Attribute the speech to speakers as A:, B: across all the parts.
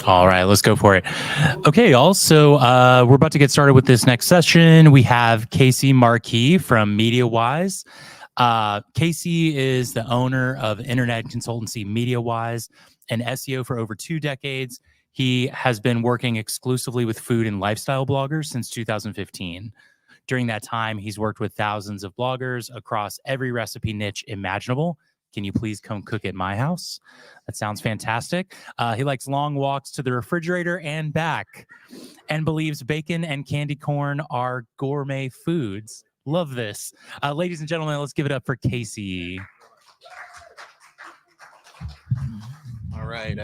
A: All right, let's go for it. Okay, also, we're about to get started with this next session. We have Casey Markee from MediaWise. Casey is the owner of internet consultancy MediaWise and SEO for over 2 decades. He has been working exclusively with food and lifestyle bloggers since 2015. During that time, he's worked with thousands of bloggers across every recipe niche imaginable. Can you please come cook at my house? That sounds fantastic. He likes long walks to the refrigerator and back and believes bacon and candy corn are gourmet foods. Love this. Ladies and gentlemen, let's give it up for Casey.
B: All right.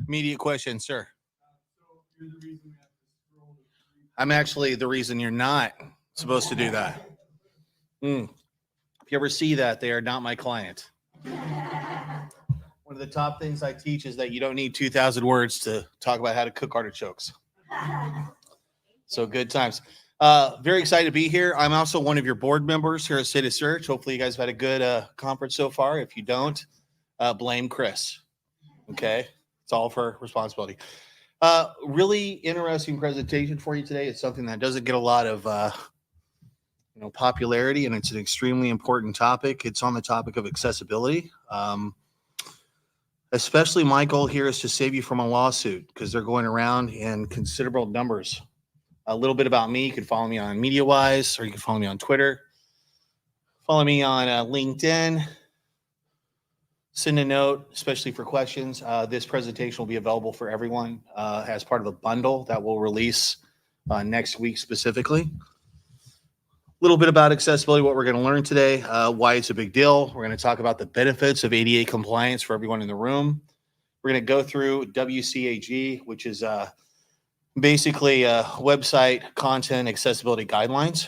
B: Immediate question, sir. I'm actually the reason you're not supposed to do that. If you ever see that, they are not my client. One of the top things I teach is that you don't need 2,000 words to talk about how to cook artichokes. So good times. Very excited to be here. I'm also one of your board members here at State of Search. Hopefully you guys have had a good conference so far. If you don't, blame Chris. Okay? It's all of her responsibility. Really interesting presentation for you today. It's something that doesn't get a lot of popularity, and it's an extremely important topic. It's on the topic of accessibility. Especially my goal here is to save you from a lawsuit because they're going around in considerable numbers. A little bit about me. You can follow me on MediaWise, or you can follow me on Twitter. Follow me on LinkedIn. Send a note, especially for questions. This presentation will be available for everyone as part of a bundle that we'll release next week specifically. A little bit about accessibility, what we're going to learn today, why it's a big deal. We're going to talk about the benefits of ADA compliance for everyone in the room. We're going to go through WCAG, which is basically website content accessibility guidelines.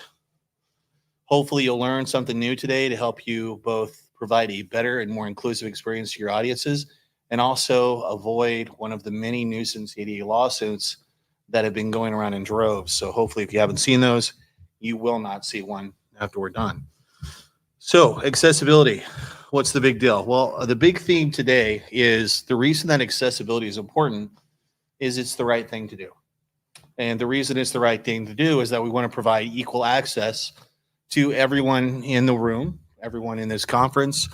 B: Hopefully you'll learn something new today to help you both provide a better and more inclusive experience to your audiences and also avoid one of the many nuisance ADA lawsuits that have been going around in droves. So hopefully if you haven't seen those, you will not see one after we're done. So accessibility, what's the big deal? Well, the big theme today is the reason that accessibility is important is it's the right thing to do. And the reason it's the right thing to do is that we want to provide equal access to everyone in the room, everyone in this conference,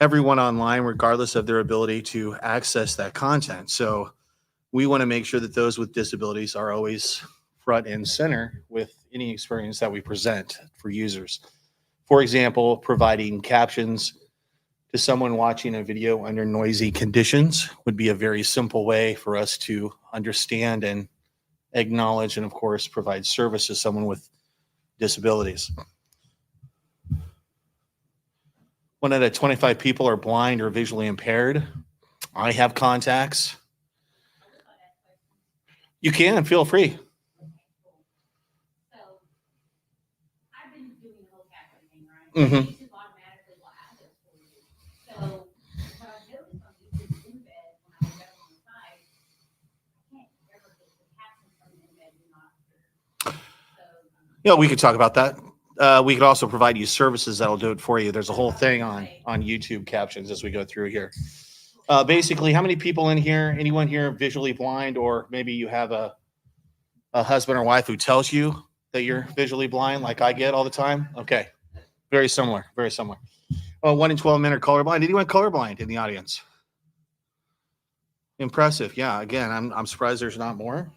B: everyone online, regardless of their ability to access that content. So we want to make sure that those with disabilities are always front and center with any experience that we present for users. For example, providing captions to someone watching a video under noisy conditions would be a very simple way for us to understand and acknowledge and, of course, provide service to someone with disabilities. 1 out of 25 people are blind or visually impaired. I have contacts. You can, feel free. Mm-hmm.
C: Automatically will add this for you. So what I've noticed on YouTube in bed when I was up on the side, I can't ever get the captions from in bed do not appear. So
B: Yeah, we could talk about that. We could also provide you services that'll do it for you. There's a whole thing on YouTube captions as we go through here. Basically, how many people in here, anyone here visually blind, or maybe you have a husband or wife who tells you that you're visually blind like I get all the time? Okay. Very similar, very similar. 1 in 12 men are colorblind. Anyone colorblind in the audience? Impressive. Yeah, again, I'm surprised there's not more.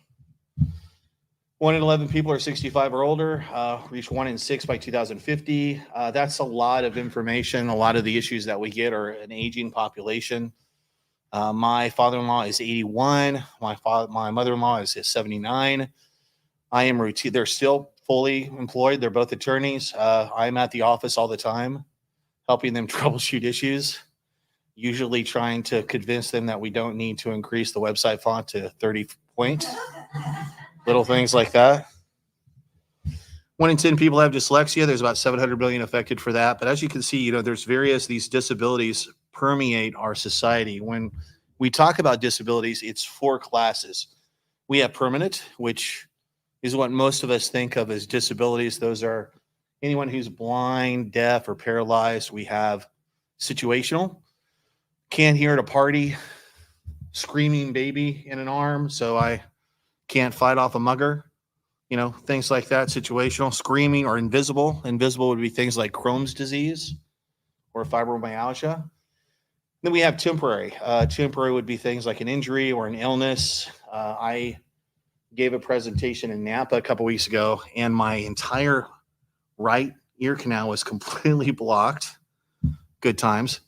B: 1 in 11 people are 65 or older, reach 1 in 6 by 2050. That's a lot of information. A lot of the issues that we get are an aging population. My father-in-law is 81. My mother-in-law is 79. I am routine. They're still fully employed. They're both attorneys. I'm at the office all the time, helping them troubleshoot issues, usually trying to convince them that we don't need to increase the website font to 30 point. Little things like that. 1 in 10 people have dyslexia. There's about 700 million affected for that. But as you can see, there's these disabilities permeate our society. When we talk about disabilities, it's 4 classes. We have permanent, which is what most of us think of as disabilities. Those are anyone who's blind, deaf, or paralyzed. We have situational, can't hear at a party, screaming baby in an arm, so I can't fight off a mugger. You know, things like that, situational. Screaming or invisible. Invisible would be things like Crohn's disease or fibromyalgia. Then we have temporary. Temporary would be things like an injury or an illness. I gave a presentation in Napa a couple weeks ago, and my entire right ear canal was completely blocked. Good times.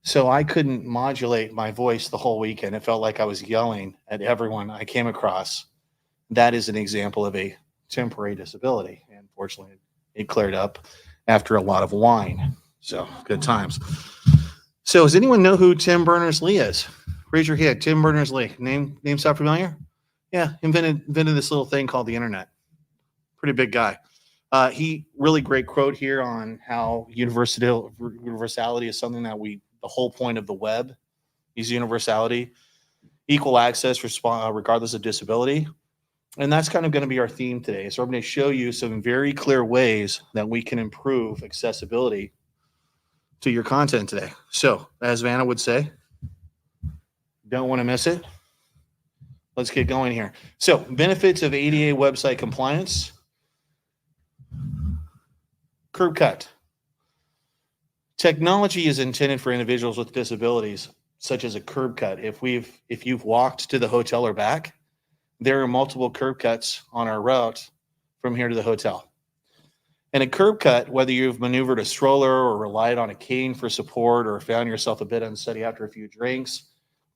B: So I couldn't modulate my voice the whole weekend. It felt like I was yelling at everyone I came across. That is an example of a temporary disability. And fortunately, it cleared up after a lot of wine. So good times. So does anyone know who Tim Berners-Lee is? Raise your hand. Tim Berners-Lee. Name sound familiar? Yeah, invented this little thing called the internet. Pretty big guy. He really great quote here on how universality is something that the whole point of the web is universality, equal access, regardless of disability. And that's kind of going to be our theme today. So I'm going to show you some very clear ways that we can improve accessibility to your content today. So as Vanna would say, don't want to miss it. Let's get going here. So benefits of ADA website compliance. Curb cut. Technology is intended for individuals with disabilities, such as a curb cut. If you've walked to the hotel or back, there are multiple curb cuts on our route from here to the hotel. And a curb cut, whether you've maneuvered a stroller or relied on a cane for support or found yourself a bit unsteady after a few drinks,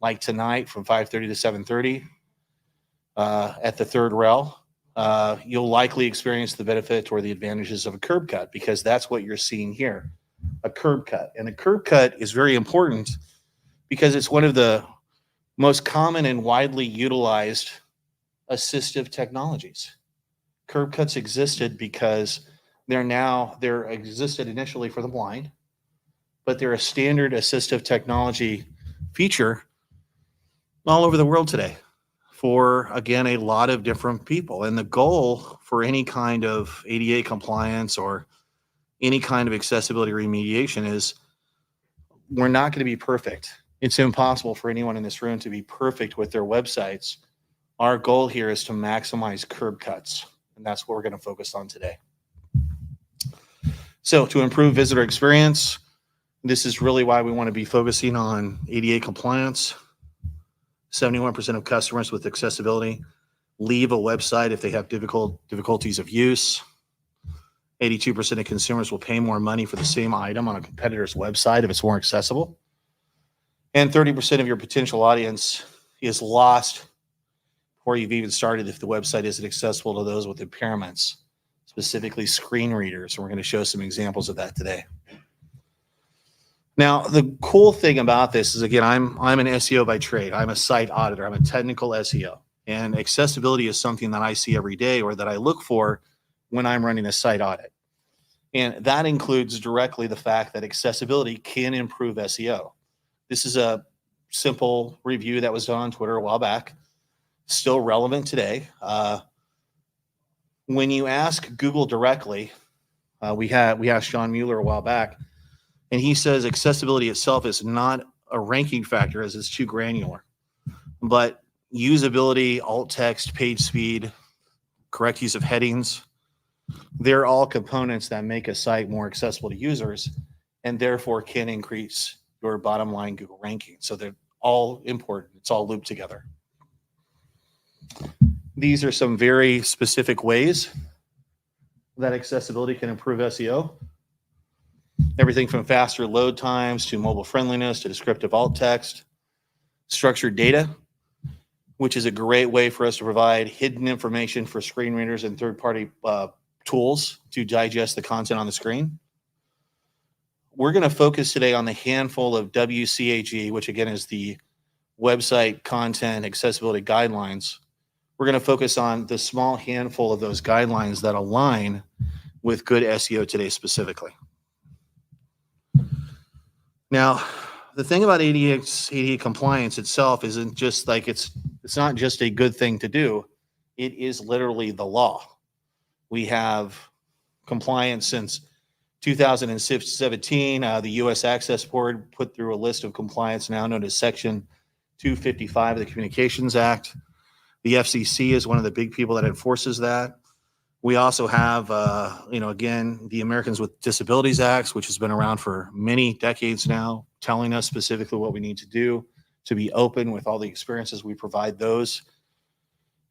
B: like tonight from 5:30 to 7:30 at the third rail, you'll likely experience the benefit or the advantages of a curb cut, because that's what you're seeing here, a curb cut. And a curb cut is very important because it's one of the most common and widely utilized assistive technologies. Curb cuts existed because they're existed initially for the blind, but they're a standard assistive technology feature all over the world today for, again, a lot of different people. And the goal for any kind of ADA compliance or any kind of accessibility remediation is we're not going to be perfect. It's impossible for anyone in this room to be perfect with their websites. Our goal here is to maximize curb cuts, and that's what we're going to focus on today. So to improve visitor experience, this is really why we want to be focusing on ADA compliance. 71% of customers with accessibility leave a website if they have difficulties of use. 82% of consumers will pay more money for the same item on a competitor's website if it's more accessible. And 30% of your potential audience is lost before you've even started if the website isn't accessible to those with impairments, specifically screen readers. And we're going to show some examples of that today. Now, the cool thing about this is, again, I'm an SEO by trade. I'm a site auditor. I'm a technical SEO. And accessibility is something that I see every day or that I look for when I'm running a site audit. And that includes directly the fact that accessibility can improve SEO. This is a simple review that was done on Twitter a while back, still relevant today. When you ask Google directly, we asked John Mueller a while back, and he says accessibility itself is not a ranking factor as it's too granular. But usability, alt text, page speed, correct use of headings, they're all components that make a site more accessible to users and therefore can increase your bottom line Google ranking. So they're all important. It's all looped together. These are some very specific ways that accessibility can improve SEO. Everything from faster load times to mobile friendliness to descriptive alt text, structured data, which is a great way for us to provide hidden information for screen readers and third-party tools to digest the content on the screen. We're going to focus today on the handful of WCAG, which again is the Website Content Accessibility Guidelines. We're going to focus on the small handful of those guidelines that align with good SEO today specifically. Now, the thing about ADA compliance itself isn't just like it's not just a good thing to do. It is literally the law. We have compliance since 2017. The U.S. Access Board put through a list of compliance now known as Section 255 of the Communications Act. The FCC is one of the big people that enforces that. We also have, again, the Americans with Disabilities Act, which has been around for many decades now, telling us specifically what we need to do to be open with all the experiences we provide those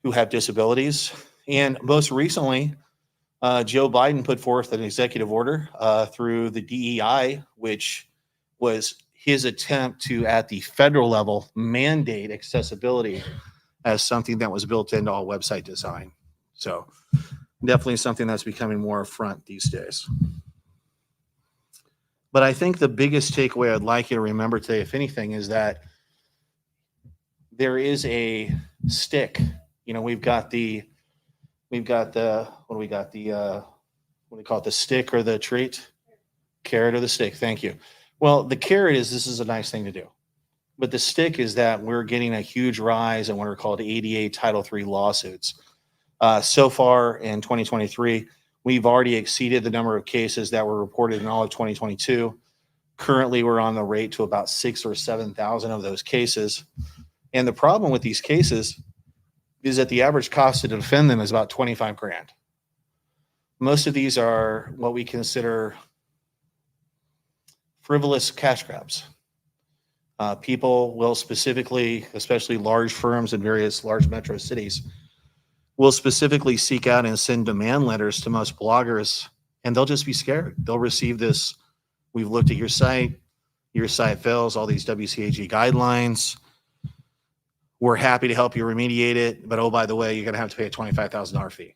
B: who have disabilities. And most recently, Joe Biden put forth an executive order through the DEI, which was his attempt to, at the federal level, mandate accessibility as something that was built into all website design. So definitely something that's becoming more front these days. But I think the biggest takeaway I'd like you to remember today, if anything, is that there is a stick. We've got the what do we got? What do we call it? The stick or the treat? Carrot or the stick? Thank you. Well, the carrot is this is a nice thing to do. But the stick is that we're getting a huge rise in what are called ADA Title III lawsuits. So far in 2023, we've already exceeded the number of cases that were reported in all of 2022. Currently, we're on the rate to about 6,000 or 7,000 of those cases. And the problem with these cases is that the average cost to defend them is about 25 grand. Most of these are what we consider frivolous cash grabs. People will specifically, especially large firms in various large metro cities, will specifically seek out and send demand letters to most bloggers, and they'll just be scared. They'll receive this, we've looked at your site fails, all these WCAG guidelines. We're happy to help you remediate it, but oh, by the way, you're going to have to pay a $25,000 fee.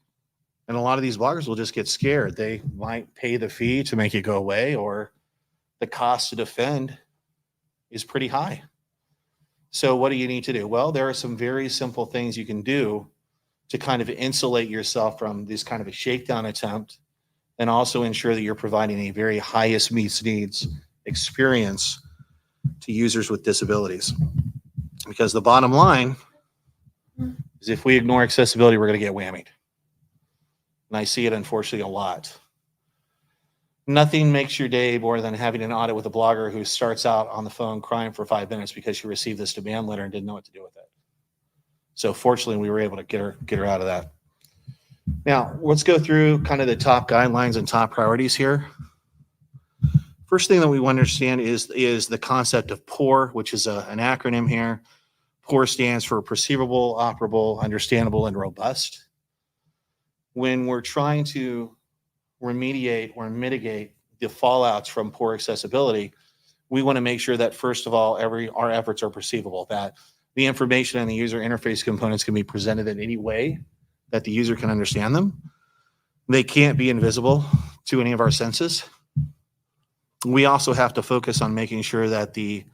B: And a lot of these bloggers will just get scared. They might pay the fee to make it go away, or the cost to defend is pretty high. So what do you need to do? Well, there are some very simple things you can do to kind of insulate yourself from this kind of a shakedown attempt, and also ensure that you're providing a very highest meets needs experience to users with disabilities. Because the bottom line is if we ignore accessibility, we're going to get whammied. And I see it, unfortunately, a lot. Nothing makes your day more than having an audit with a blogger who starts out on the phone crying for 5 minutes because she received this demand letter and didn't know what to do with it. So fortunately, we were able to get her out of that. Now, let's go through kind of the top guidelines and top priorities here. First thing that we want to understand is the concept of POUR, which is an acronym here. POUR stands for perceivable, operable, understandable, and robust. When we're trying to remediate or mitigate the fallouts from poor accessibility, we want to make sure that, first of all, our efforts are perceivable, that the information and the user interface components can be presented in any way that the user can understand them. They can't be invisible to any of our senses. We also have to focus on making sure that the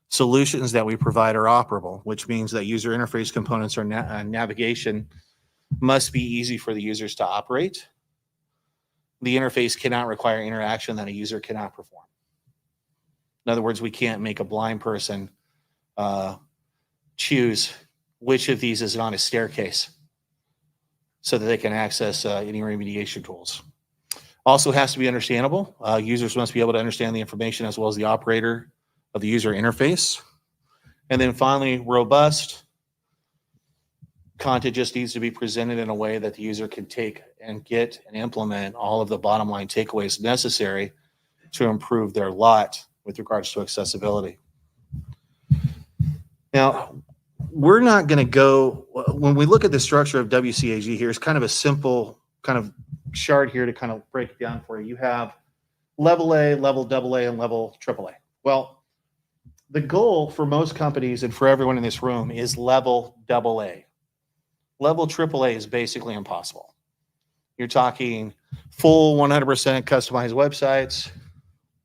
B: solutions that we provide are operable, which means that user interface components or navigation must be easy for the users to operate. The interface cannot require interaction that a user cannot perform. In other words, we can't make a blind person choose which of these is on a staircase so that they can access any remediation tools. Also has to be understandable. Users must be able to understand the information as well as the operator of the user interface. And then finally, robust. Content just needs to be presented in a way that the user can take and get and implement all of the bottom line takeaways necessary to improve their lot with regards to accessibility. Now, we're not going to go, when we look at the structure of WCAG here, it's kind of a simple kind of chart here to kind of break it down for you. You have level A, level AA, and level AAA. Well, the goal for most companies and for everyone in this room is level AA. Level AAA is basically impossible. You're talking full 100% customized websites,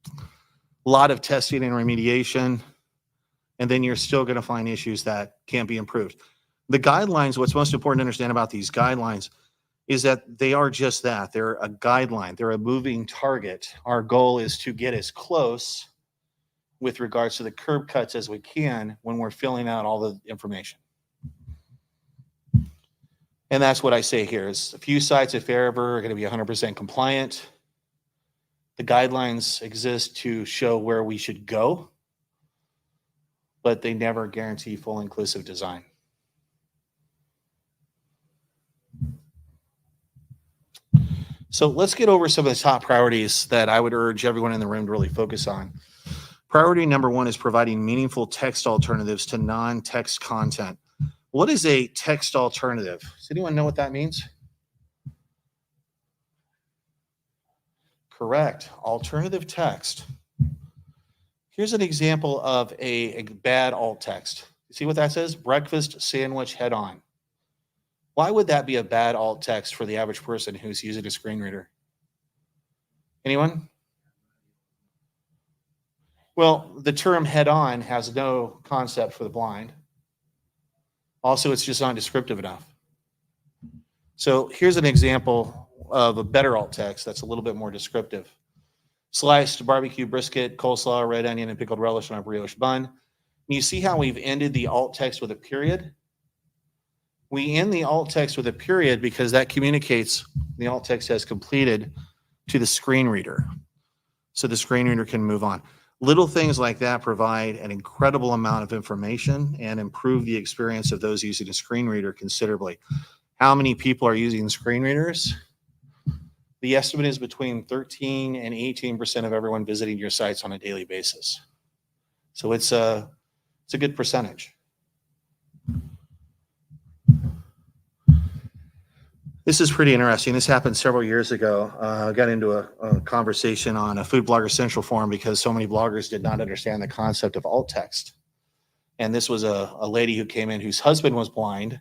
B: a lot of testing and remediation, and then you're still going to find issues that can't be improved. The guidelines, what's most important to understand about these guidelines is that they are just that. They're a guideline. They're a moving target. Our goal is to get as close with regards to the curb cuts as we can when we're filling out all the information. And that's what I say here is a few sites, if ever, are going to be 100% compliant. The guidelines exist to show where we should go. but they never guarantee full inclusive design. So let's get over some of the top priorities that I would urge everyone in the room to really focus on. Priority number one is providing meaningful text alternatives to non-text content. What is a text alternative? Does anyone know what that means? Correct. Alternative text. Here's an example of a bad alt text. You see what that says? Breakfast sandwich head on. Why would that be a bad alt text for the average person who's using a screen reader? Anyone? Well, the term head on has no concept for the blind. Also, it's just not descriptive enough. So here's an example of a better alt text that's a little bit more descriptive. Sliced barbecue brisket, coleslaw, red onion, and pickled relish on a brioche bun. And you see how we've ended the alt text with a period? We end the alt text with a period because that communicates the alt text has completed to the screen reader. So the screen reader can move on. Little things like that provide an incredible amount of information and improve the experience of those using a screen reader considerably. How many people are using screen readers? The estimate is between 13 and 18% of everyone visiting your sites on a daily basis. So it's a good percentage. This is pretty interesting. This happened several years ago. I got into a conversation on a Food Blogger Central forum because so many bloggers did not understand the concept of alt text. And this was a lady who came in whose husband was blind.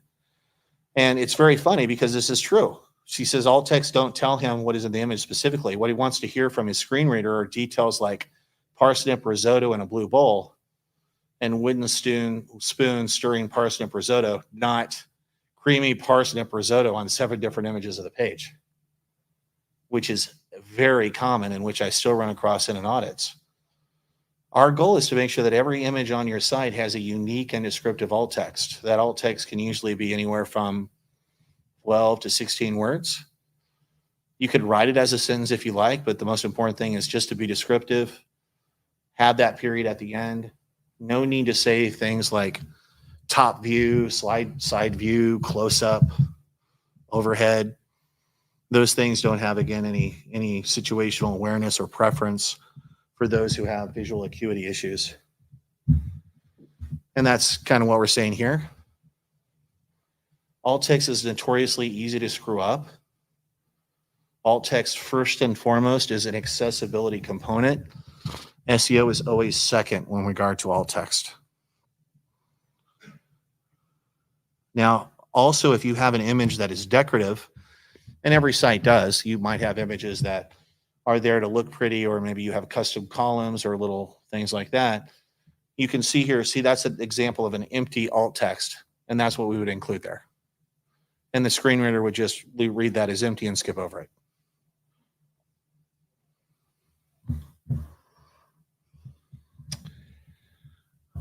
B: And it's very funny because this is true. She says alt text don't tell him what is in the image specifically. What he wants to hear from his screen reader are details like parsnip risotto in a blue bowl and wooden spoon stirring parsnip risotto, not creamy parsnip risotto on 7 different images of the page, which is very common and which I still run across in audits. Our goal is to make sure that every image on your site has a unique and descriptive alt text. That alt text can usually be anywhere from 12 to 16 words. You could write it as a sentence if you like, but the most important thing is just to be descriptive, have that period at the end. No need to say things like top view, side view, close up, overhead. Those things don't have, again, any situational awareness or preference for those who have visual acuity issues. And that's kind of what we're saying here. Alt text is notoriously easy to screw up. Alt text, first and foremost, is an accessibility component. SEO is always second in regard to alt text. Now, also, if you have an image that is decorative, and every site does, you might have images that are there to look pretty, or maybe you have custom columns or little things like that. You can see here, that's an example of an empty alt text, and that's what we would include there. And the screen reader would just read that as empty and skip over it.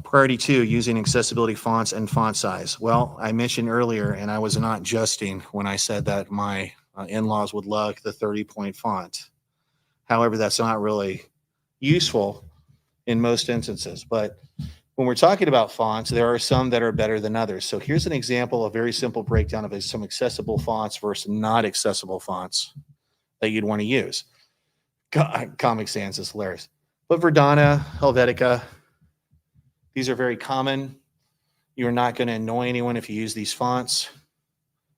B: Priority 2, using accessibility fonts and font size. Well, I mentioned earlier, and I was not jesting when I said that my in-laws would love the 30-point font. However, that's not really useful in most instances. But when we're talking about fonts, there are some that are better than others. So here's an example, a very simple breakdown of some accessible fonts versus not accessible fonts that you'd want to use. Comic Sans is hilarious. But Verdana, Helvetica, these are very common. You're not going to annoy anyone if you use these fonts.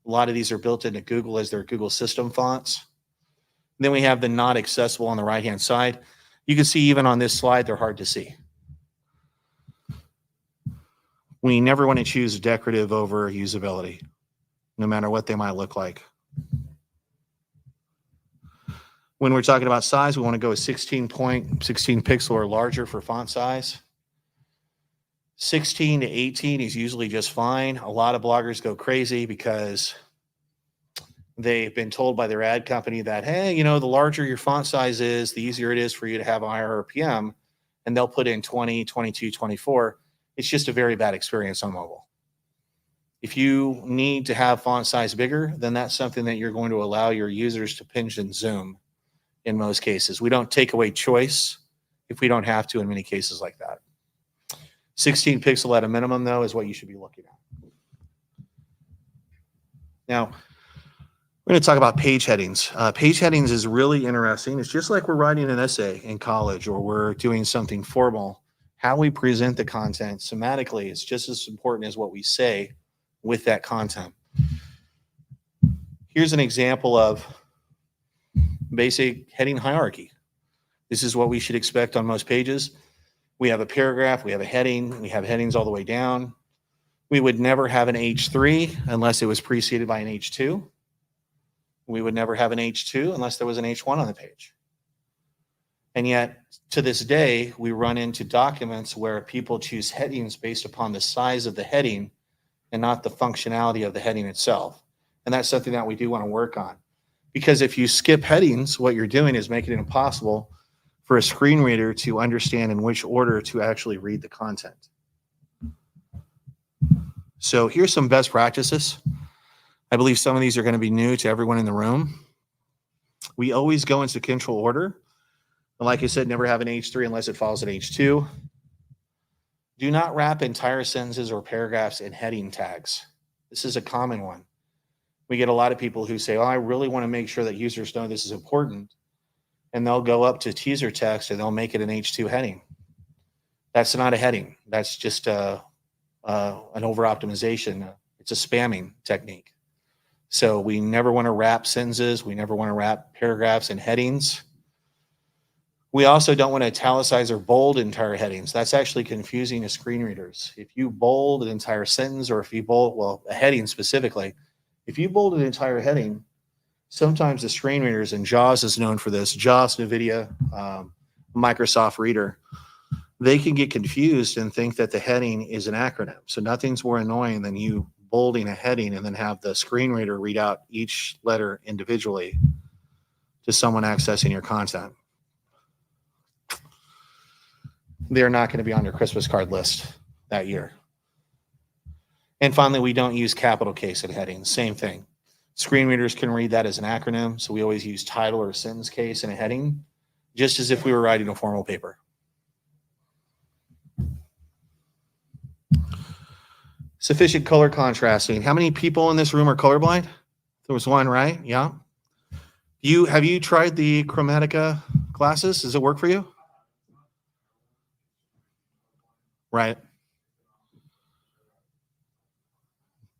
B: A lot of these are built into Google as their Google system fonts. Then we have the not accessible on the right-hand side. You can see even on this slide, they're hard to see. We never want to choose decorative over usability, no matter what they might look like. When we're talking about size, we want to go with 16 pixel or larger for font size. 16 to 18 is usually just fine. A lot of bloggers go crazy because they've been told by their ad company that, hey, the larger your font size is, the easier it is for you to have higher RPM, and they'll put in 20, 22, 24. It's just a very bad experience on mobile. If you need to have font size bigger, then that's something that you're going to allow your users to pinch and zoom in most cases. We don't take away choice if we don't have to in many cases like that. 16 pixel at a minimum, though, is what you should be looking at. Now, we're going to talk about page headings. Page headings is really interesting. It's just like we're writing an essay in college or we're doing something formal. How we present the content semantically is just as important as what we say with that content. Here's an example of basic heading hierarchy. This is what we should expect on most pages. We have a paragraph, we have a heading, we have headings all the way down. We would never have an H3 unless it was preceded by an H2. We would never have an H2 unless there was an H1 on the page. And yet, to this day, we run into documents where people choose headings based upon the size of the heading and not the functionality of the heading itself. And that's something that we do want to work on. Because if you skip headings, what you're doing is making it impossible for a screen reader to understand in which order to actually read the content. So here's some best practices. I believe some of these are going to be new to everyone in the room. We always go in sequential order. And like I said, never have an H3 unless it follows an H2. Do not wrap entire sentences or paragraphs in heading tags. This is a common one. We get a lot of people who say, oh, I really want to make sure that users know this is important. And they'll go up to teaser text and they'll make it an H2 heading. That's not a heading. That's just an over-optimization. It's a spamming technique. So we never want to wrap sentences. We never want to wrap paragraphs in headings. We also don't want to italicize or bold entire headings. That's actually confusing to screen readers. If you bold an entire sentence or if you bold, well, a heading specifically, if you bold an entire heading, sometimes the screen readers, and JAWS is known for this, JAWS, NVIDIA, Microsoft Reader, they can get confused and think that the heading is an acronym. So nothing's more annoying than you bolding a heading and then have the screen reader read out each letter individually to someone accessing your content. They're not going to be on your Christmas card list that year. And finally, we don't use capital case in headings. Same thing. Screen readers can read that as an acronym, so we always use title or sentence case in a heading, just as if we were writing a formal paper. Sufficient color contrasting. How many people in this room are colorblind? There was one, right? Yeah. Have you tried the Chromatica glasses? Does it work for you? Right.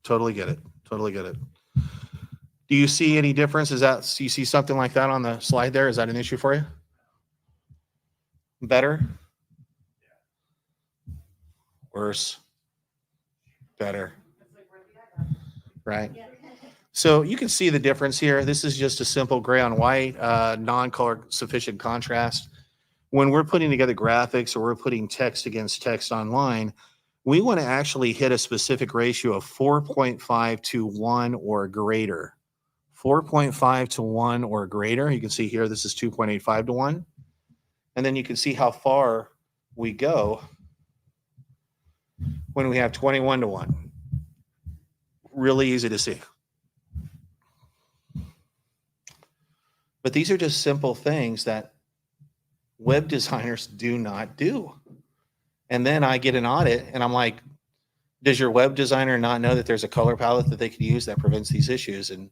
B: Totally get it. Totally get it. Do you see any difference? Do you see something like that on the slide there? Is that an issue for you? Better? Worse? Better? Right. So you can see the difference here. This is just a simple gray on white, non-color sufficient contrast. When we're putting together graphics or we're putting text against text online, we want to actually hit a specific ratio of 4.5 to 1 or greater. 4.5 to 1 or greater. You can see here, this is 2.85 to 1. And then you can see how far we go when we have 21 to 1. Really easy to see. But these are just simple things that web designers do not do. And then I get an audit and I'm like, does your web designer not know that there's a color palette that they could use that prevents these issues? And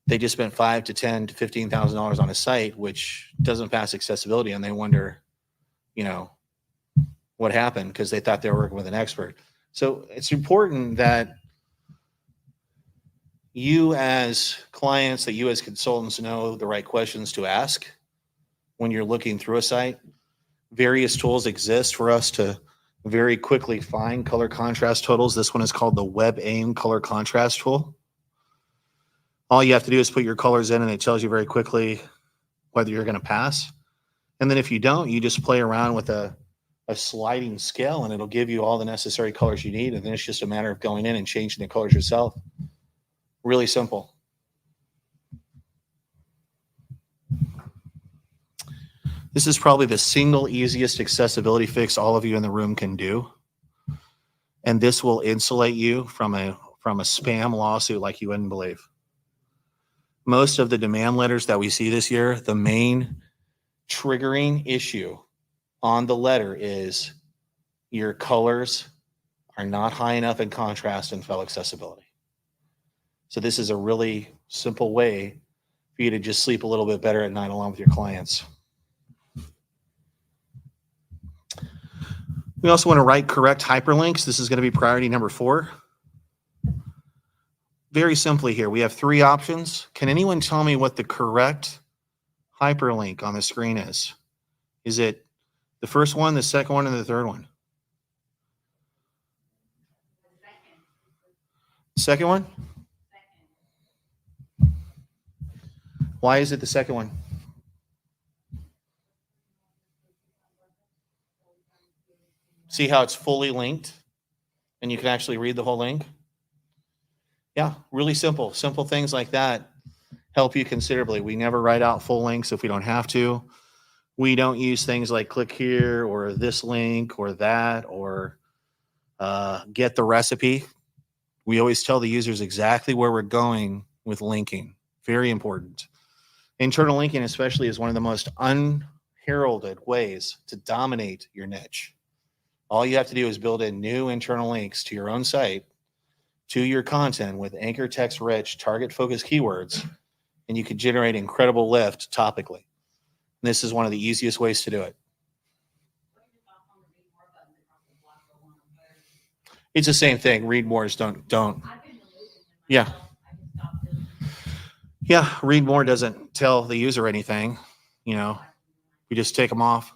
B: they just spent $5,000 to $10,000 to $15,000 on a site, which doesn't pass accessibility. And they wonder, what happened because they thought they were working with an expert. So it's important that you as clients, that you as consultants know the right questions to ask when you're looking through a site. Various tools exist for us to very quickly find color contrast totals. This one is called the WebAIM Color Contrast tool. All you have to do is put your colors in and it tells you very quickly whether you're going to pass. And then if you don't, you just play around with a sliding scale and it'll give you all the necessary colors you need. And then it's just a matter of going in and changing the colors yourself. Really simple. This is probably the single easiest accessibility fix all of you in the room can do. And this will insulate you from a spam lawsuit like you wouldn't believe. Most of the demand letters that we see this year, the main triggering issue on the letter is your colors are not high enough in contrast and fail accessibility. So this is a really simple way for you to just sleep a little bit better at night along with your clients. We also want to write correct hyperlinks. This is going to be priority number 4. Very simply here, we have 3 options. Can anyone tell me what the correct hyperlink on the screen is? Is it the first one, the second one, and the third one? Second one? Why is it the second one? See how it's fully linked and you can actually read the whole link? Yeah, really simple. Simple things like that help you considerably. We never write out full links if we don't have to. We don't use things like click here or this link or that or get the recipe. We always tell the users exactly where we're going with linking. Very important. Internal linking especially is one of the most unheralded ways to dominate your niche. All you have to do is build in new internal links to your own site, to your content with anchor text rich, target focused keywords, and you can generate incredible lift topically. And this is one of the easiest ways to do it. It's the same thing. Read mores don't. Yeah. Yeah, read more doesn't tell the user anything. You know, we just take them off.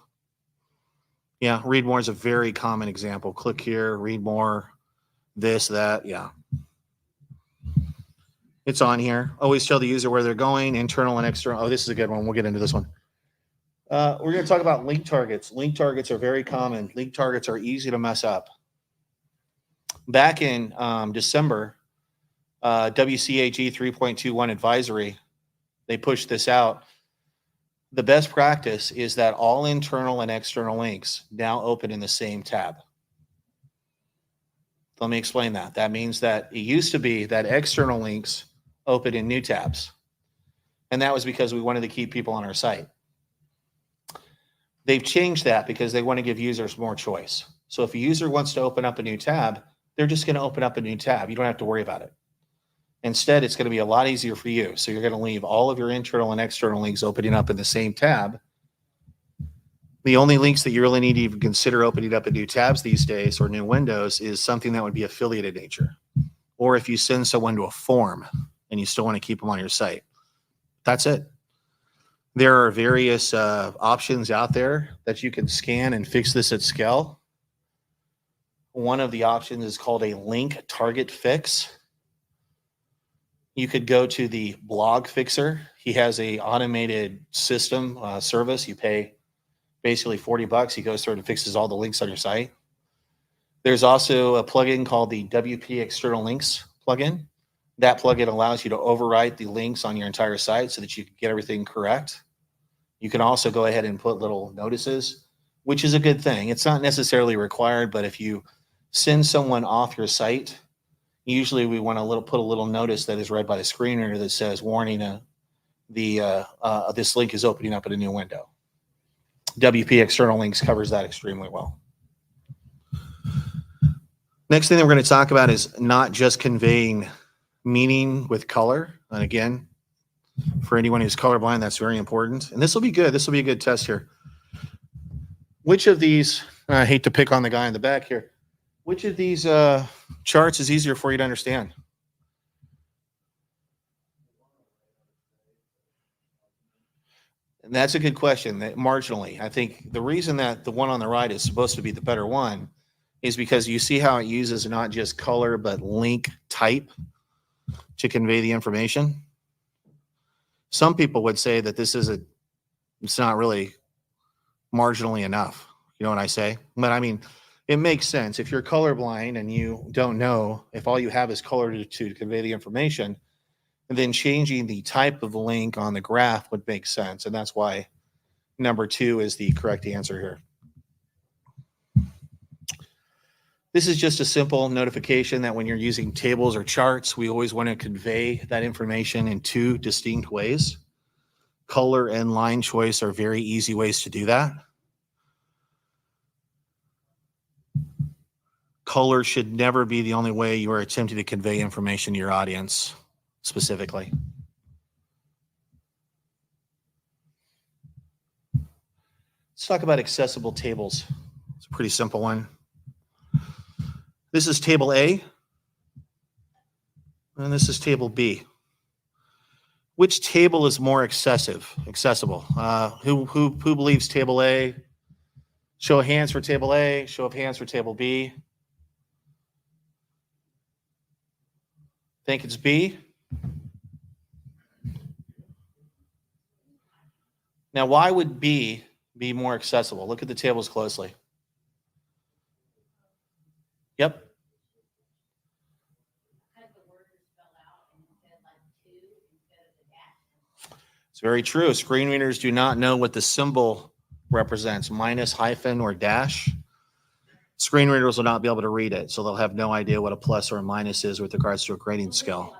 B: Yeah, read more is a very common example. Click here, read more, this, that, yeah. It's on here. Always tell the user where they're going, internal and external. Oh, this is a good one. We'll get into this one. We're going to talk about link targets. Link targets are very common. Link targets are easy to mess up. Back in December, WCAG 3.21 advisory, they pushed this out. The best practice is that all internal and external links now open in the same tab. Let me explain that. That means that it used to be that external links open in new tabs. And that was because we wanted to keep people on our site. They've changed that because they want to give users more choice. So if a user wants to open up a new tab, they're just going to open up a new tab. You don't have to worry about it. Instead, it's going to be a lot easier for you. So you're going to leave all of your internal and external links opening up in the same tab. The only links that you really need to even consider opening up in new tabs these days or new windows is something that would be affiliated nature. Or if you send someone to a form and you still want to keep them on your site. That's it. There are various options out there that you can scan and fix this at scale. One of the options is called a link target fix. You could go to the blog fixer. He has a automated system service. You pay basically $40. He goes through and fixes all the links on your site. There's also a plugin called the WP External Links plugin. That plugin allows you to overwrite the links on your entire site so that you can get everything correct. You can also go ahead and put little notices, which is a good thing. It's not necessarily required, but if you send someone off your site, usually we want to put a little notice that is read by the screen reader that says, warning, this link is opening up in a new window. WP External Links covers that extremely well. Next thing that we're going to talk about is not just conveying meaning with color. And again, for anyone who's colorblind, that's very important. And this will be good. This will be a good test here. Which of these, I hate to pick on the guy in the back here, which of these charts is easier for you to understand? And that's a good question. Marginally, I think the reason that the one on the right is supposed to be the better one is because you see how it uses not just color, but link type to convey the information. Some people would say that it's not really marginally enough. You know what I say? But I mean, it makes sense. If you're colorblind and you don't know, if all you have is color to convey the information, then changing the type of link on the graph would make sense. And that's why number 2 is the correct answer here. This is just a simple notification that when you're using tables or charts, we always want to convey that information in 2 distinct ways. Color and line choice are very easy ways to do that. color should never be the only way you are attempting to convey information to your audience specifically. Let's talk about accessible tables. It's a pretty simple one. This is table A, and this is table B. Which table is more accessible? Who believes table A? Show of hands for table A, show of hands for table B. Think it's B? Now, why would B be more accessible? Look at the tables closely. Yep. It's very true. Screen readers do not know what the symbol represents, minus, hyphen, or dash. Screen readers will not be able to read it, so they'll have no idea what a plus or a minus is with regards to a grading scale.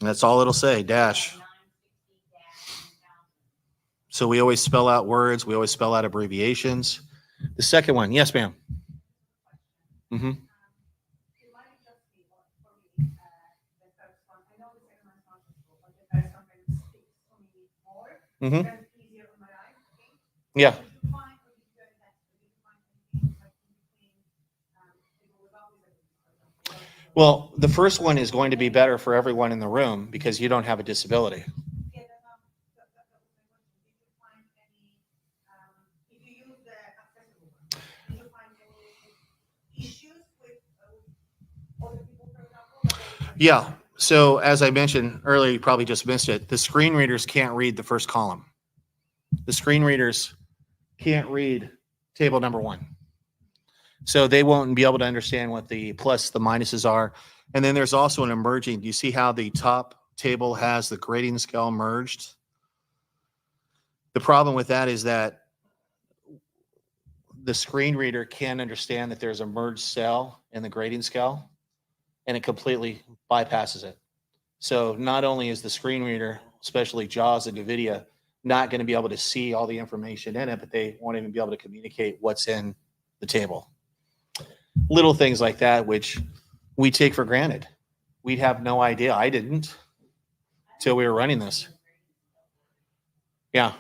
B: And that's all it'll say, dash. So we always spell out words. We always spell out abbreviations. The second one, yes, ma'am. Mm-hmm. Mm-hmm. Yeah. Well, the first one is going to be better for everyone in the room because you don't have a disability. Yeah. So as I mentioned earlier, you probably just missed it. The screen readers can't read the first column. The screen readers can't read table number 1. So they won't be able to understand what the plus, the minuses are. And then there's also an emerging. Do you see how the top table has the grading scale merged? The problem with that is that the screen reader can't understand that there's a merged cell in the grading scale, and it completely bypasses it. So not only is the screen reader, especially JAWS and NVIDIA, not going to be able to see all the information in it, but they won't even be able to communicate what's in the table. Little things like that, which we take for granted. We'd have no idea. I didn't until we were running this. Yeah.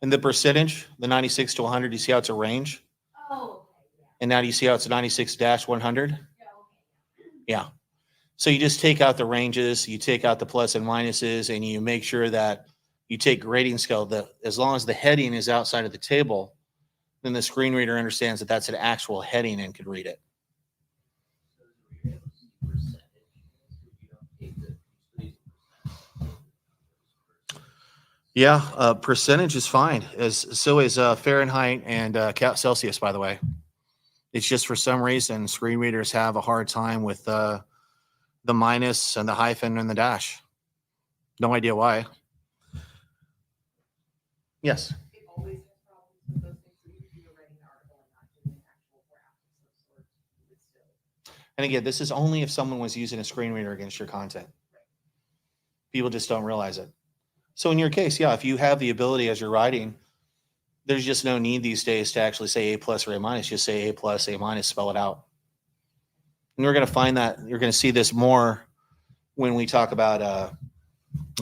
B: And the percentage, the 96 to 100, you see how it's a range?
C: Oh.
B: And now do you see how it's 96-100? Yeah. So you just take out the ranges, you take out the plus and minuses, and you make sure that you take grading scale. That as long as the heading is outside of the table, then the screen reader understands that that's an actual heading and can read it. Yeah, percentage is fine. So is Fahrenheit and Celsius, by the way. It's just for some reason screen readers have a hard time with the minus and the hyphen and the dash. No idea why. Yes.
D: It always has problems with those things. So you could be writing an article and not doing an actual graph of some sort. It's still.
B: And again, this is only if someone was using a screen reader against your content. People just don't realize it. So in your case, yeah, if you have the ability as you're writing, there's just no need these days to actually say A plus or A minus. Just say A plus, A minus, spell it out. And we're going to find that you're going to see this more when we talk about,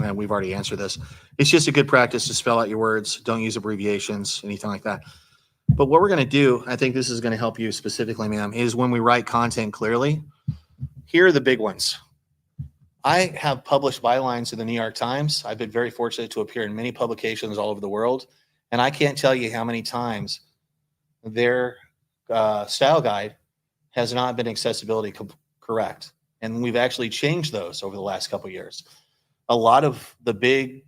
B: and we've already answered this. It's just a good practice to spell out your words. Don't use abbreviations, anything like that. But what we're going to do, I think this is going to help you specifically, ma'am, is when we write content clearly, here are the big ones. I have published bylines in the New York Times. I've been very fortunate to appear in many publications all over the world. And I can't tell you how many times their style guide has not been accessibility correct. And we've actually changed those over the last couple of years. A lot of the big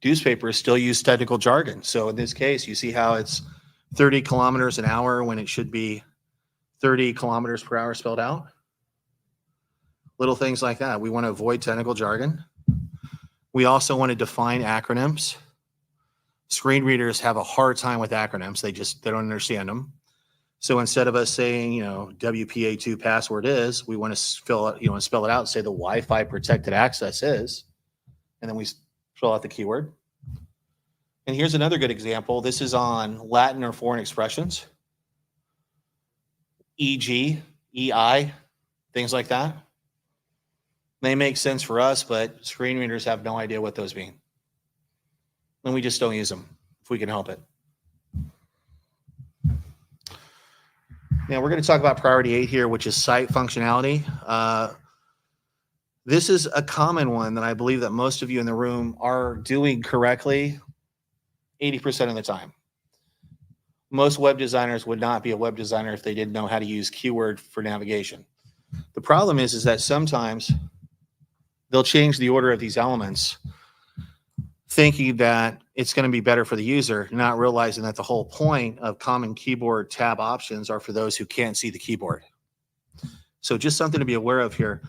B: newspapers still use technical jargon. So in this case, you see how it's 30 kilometers an hour when it should be 30 kilometers per hour spelled out. Little things like that. We want to avoid technical jargon. We also want to define acronyms. Screen readers have a hard time with acronyms. They don't understand them. So instead of us saying, WPA2 password is, we want to spell it out and say the Wi-Fi protected access is, and then we spell out the keyword. And here's another good example. This is on Latin or foreign expressions. E.g., EI, things like that. They make sense for us, but screen readers have no idea what those mean. And we just don't use them if we can help it. Now we're going to talk about priority 8 here, which is site functionality. This is a common one that I believe that most of you in the room are doing correctly 80% of the time. Most web designers would not be a web designer if they didn't know how to use keyword for navigation. The problem is that sometimes they'll change the order of these elements thinking that it's going to be better for the user, not realizing that the whole point of common keyboard tab options are for those who can't see the keyboard. So just something to be aware of here.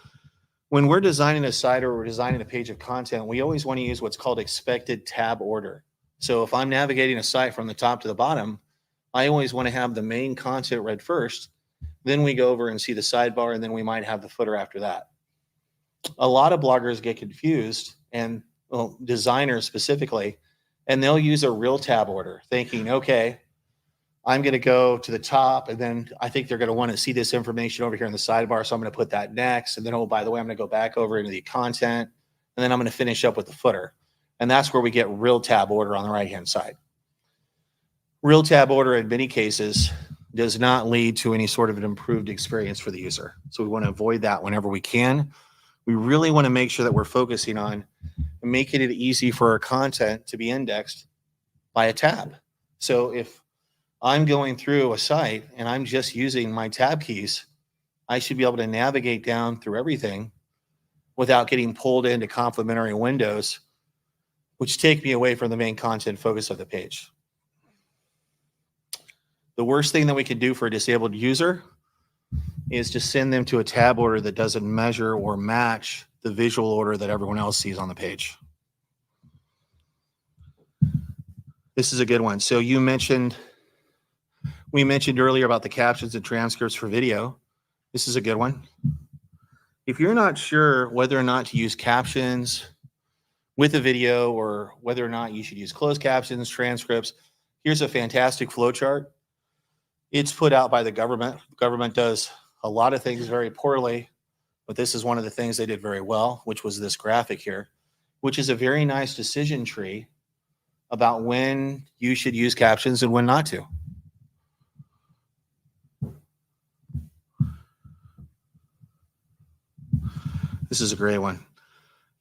B: When we're designing a site or we're designing a page of content, we always want to use what's called expected tab order. So if I'm navigating a site from the top to the bottom, I always want to have the main content read first. Then we go over and see the sidebar, and then we might have the footer after that. A lot of bloggers get confused, and designers specifically, and they'll use a real tab order thinking, okay, I'm going to go to the top, and then I think they're going to want to see this information over here in the sidebar, so I'm going to put that next. And then, oh, by the way, I'm going to go back over into the content, and then I'm going to finish up with the footer. And that's where we get real tab order on the right-hand side. Real tab order in many cases does not lead to any sort of an improved experience for the user. So we want to avoid that whenever we can. We really want to make sure that we're focusing on making it easy for our content to be indexed by a tab. So if I'm going through a site and I'm just using my tab keys, I should be able to navigate down through everything without getting pulled into complementary windows, which take me away from the main content focus of the page. The worst thing that we can do for a disabled user is to send them to a tab order that doesn't measure or match the visual order that everyone else sees on the page. This is a good one. So we mentioned earlier about the captions and transcripts for video. This is a good one. If you're not sure whether or not to use captions with a video or whether or not you should use closed captions, transcripts, here's a fantastic flowchart. It's put out by the government. The government does a lot of things very poorly, but this is one of the things they did very well, which was this graphic here, which is a very nice decision tree about when you should use captions and when not to. This is a great one.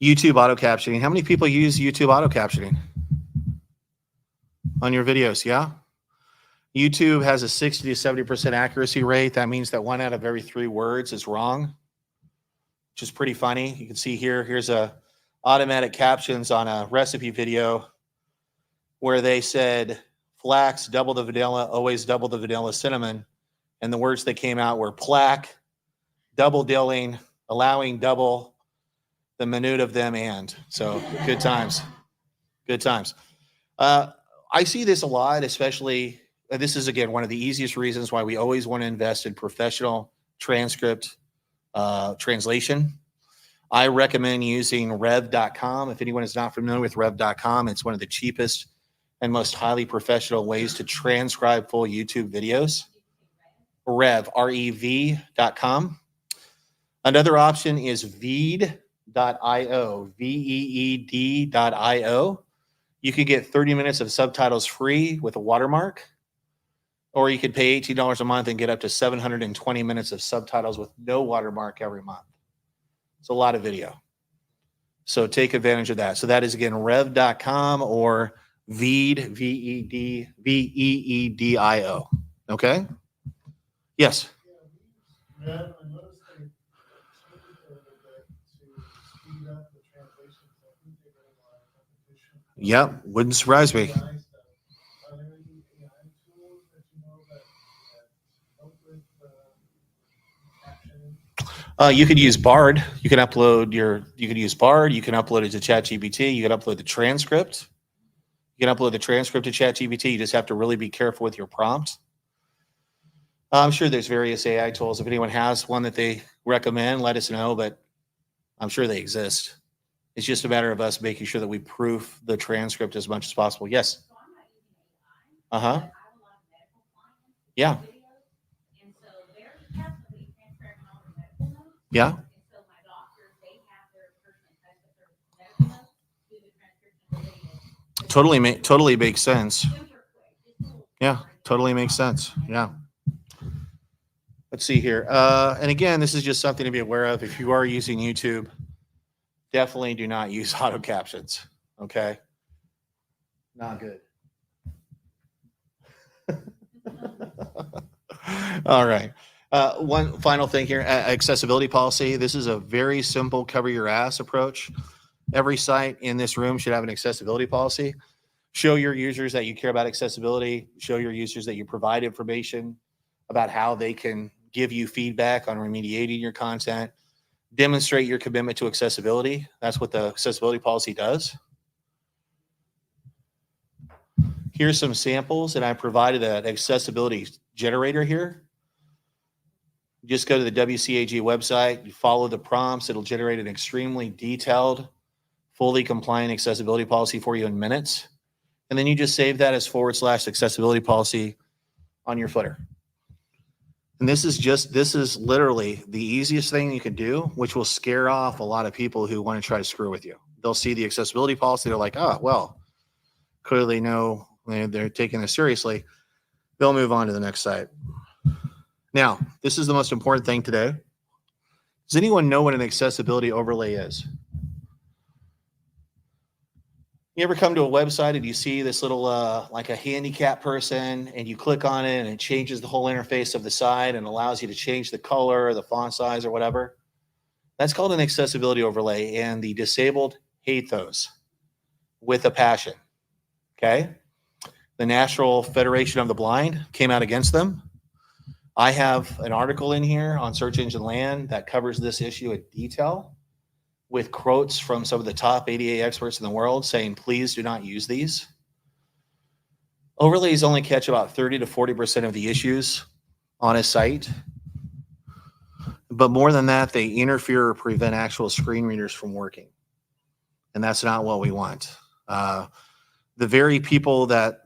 B: YouTube auto captioning. How many people use YouTube auto captioning on your videos? Yeah. YouTube has a 60 to 70% accuracy rate. That means that 1 out of every 3 words is wrong, which is pretty funny. You can see here's a automatic captions on a recipe video where they said flax, double the vanilla, always double the vanilla cinnamon. And the words that came out were plaque, double dilling, allowing double the minute of them and. So good times. Good times. I see this a lot, especially, this is, again, one of the easiest reasons why we always want to invest in professional transcript translation. I recommend using rev.com. If anyone is not familiar with rev.com, it's one of the cheapest and most highly professional ways to transcribe full YouTube videos. Rev, R-E-V.com. Another option is veed.io, V-E-E-D.io. You could get 30 minutes of subtitles free with a watermark, or you could pay $18 a month and get up to 720 minutes of subtitles with no watermark every month. It's a lot of video. So take advantage of that. So that is, again, rev.com or Veed, V-E-D, V-E-E-D-I-O. Okay? Yes?
E: Yeah, I noticed they changed it a little bit to speed up the translations. I think they're getting a lot of competition.
B: Yep, wouldn't surprise me.
E: AI stuff. Are there any AI tools that you know that help with captioning?
B: You could use Bard. You can use Bard. You can upload it to ChatGPT. You can upload the transcript. You can upload the transcript to ChatGPT. You just have to really be careful with your prompt. I'm sure there's various AI tools. If anyone has one that they recommend, let us know, but I'm sure they exist. It's just a matter of us making sure that we proof the transcript as much as possible. Yes?
C: So I'm not using AI.
B: Uh-huh.
C: But I have a lot of medical clients.
B: Yeah.
C: Videos, and so they're definitely transcripting
B: Yeah.
C: And so my doctors, they have their person type that they're medical notes, do the transcription related.
B: Totally makes sense.
C: Those are quick, just a little.
B: Yeah, totally makes sense. Yeah. Let's see here. And again, this is just something to be aware of. If you are using YouTube, definitely do not use auto captions. Okay. Not good. All right. One final thing here, accessibility policy. This is a very simple cover your ass approach. Every site in this room should have an accessibility policy. Show your users that you care about accessibility. Show your users that you provide information about how they can give you feedback on remediating your content. Demonstrate your commitment to accessibility. That's what the accessibility policy does. Here's some samples, and I provided an accessibility generator here. Just go to the WCAG website, you follow the prompts, it'll generate an extremely detailed, fully compliant accessibility policy for you in minutes. And then you just save that as / accessibility policy on your footer. And this is literally the easiest thing you can do, which will scare off a lot of people who want to try to screw with you. They'll see the accessibility policy, they're like, oh, well, clearly no, they're taking this seriously. They'll move on to the next site. Now, this is the most important thing today. Does anyone know what an accessibility overlay is? You ever come to a website and you see this little, like a handicap person, and you click on it and it changes the whole interface of the site and allows you to change the color or the font size or whatever? That's called an accessibility overlay, and the disabled hate those with a passion. Okay? The National Federation of the Blind came out against them. I have an article in here on Search Engine Land that covers this issue in detail, with quotes from some of the top ADA experts in the world saying, please do not use these. Overlays only catch about 30 to 40% of the issues on a site. But more than that, they interfere or prevent actual screen readers from working. And that's not what we want. The very people that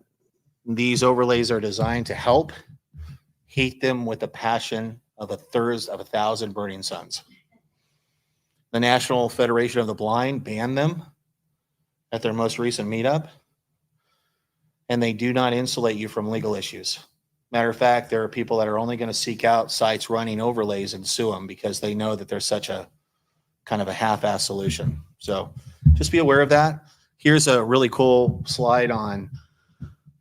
B: these overlays are designed to help hate them with the passion of a thirst of 1,000 burning suns. The National Federation of the Blind banned them at their most recent meetup, and they do not insulate you from legal issues. Matter of fact, there are people that are only going to seek out sites running overlays and sue them because they know that there's such a kind of a half-ass solution. So just be aware of that. Here's a really cool slide on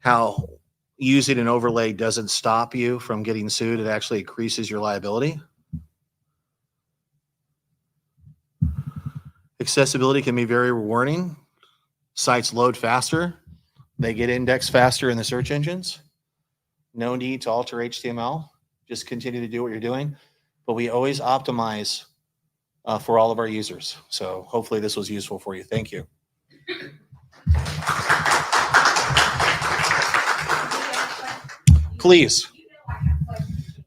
B: how using an overlay doesn't stop you from getting sued. It actually increases your liability. Accessibility can be very rewarding. Sites load faster. They get indexed faster in the search engines. No need to alter HTML. Just continue to do what you're doing. But we always optimize for all of our users. So hopefully this was useful for you. Thank you. Please.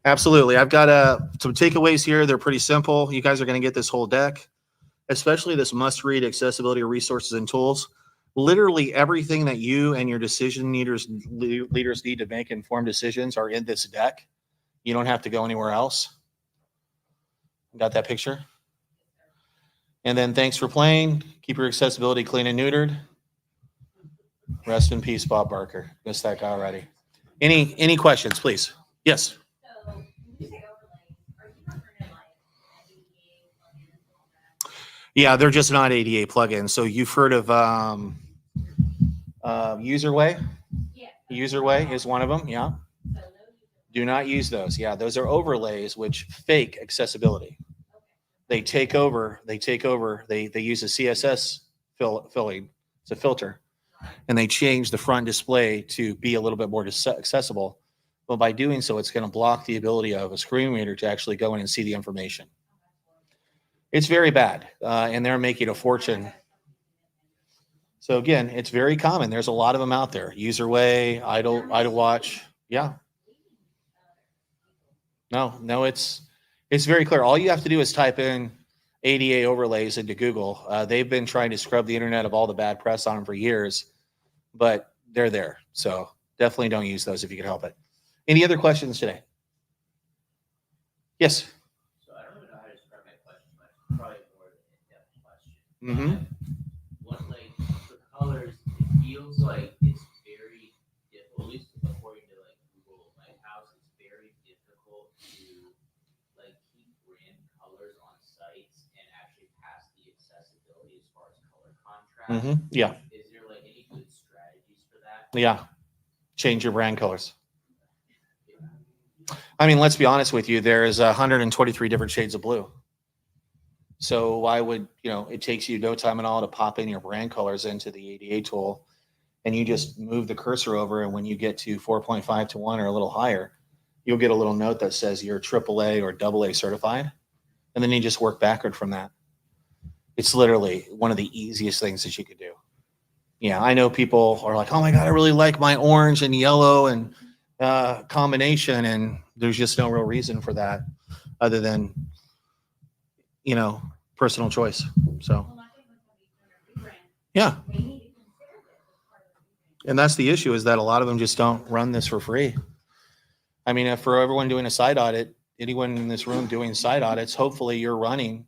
B: Absolutely. I've got some takeaways here. They're pretty simple. You guys are going to get this whole deck, especially this must-read accessibility resources and tools. Literally everything that you and your decision leaders need to make informed decisions are in this deck. You don't have to go anywhere else. Got that picture? And then thanks for playing. Keep your accessibility clean and neutered. Rest in peace, Bob Barker. Missed that guy already. Any questions, please? Yes.
C: So when you say overlays, are you referring to like ADA plugins and all that?
B: Yeah, they're just not ADA plugins. So you've heard of Userway?
C: Yeah.
B: Userway is one of them. Yeah.
C: So no user.
B: Do not use those. Yeah, those are overlays which fake accessibility. They take over. They use a CSS filling. It's a filter. And they change the front display to be a little bit more accessible. But by doing so, it's going to block the ability of a screen reader to actually go in and see the information. It's very bad, and they're making a fortune. So again, it's very common. There's a lot of them out there. Userway, Idlewatch. Yeah. No, it's very clear. All you have to do is type in ADA overlays into Google. They've been trying to scrub the internet of all the bad press on them for years, but they're there. So definitely don't use those if you can help it. Any other questions today? Yes.
F: So I don't even know how to describe my
B: Mhm.
F: What, like, the colors, it feels like it's very difficult, at least according to like Google Lighthouse, it's very difficult to like keep brand colors on sites and actually pass the accessibility as far as color contrast.
B: Yeah.
F: Is there like any good strategies for that?
B: Yeah. Change your brand colors. I mean, let's be honest with you. There's 123 different shades of blue. So why would, it takes you no time at all to pop in your brand colors into the ADA tool, and you just move the cursor over, and when you get to 4.5 to 1 or a little higher, you'll get a little note that says you're AAA or AA certified, and then you just work backward from that. It's literally one of the easiest things that you could do. Yeah, I know people are like, oh my God, I really like my orange and yellow and combination, and there's just no real reason for that other than, personal choice. So,
C: Well, I think when somebody's doing a rebrand,
B: yeah.
C: they need to consider this as part of the rebrand.
B: And that's the issue, is that a lot of them just don't run this for free. I mean, if for everyone doing a site audit, anyone in this room doing site audits, hopefully you're running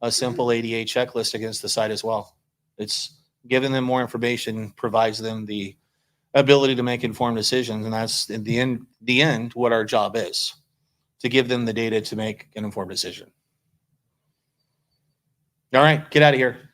B: a simple ADA checklist against the site as well. It's giving them more information, provides them the ability to make informed decisions. And that's in the end, what our job is, to give them the data to make an informed decision. All right, get out of here.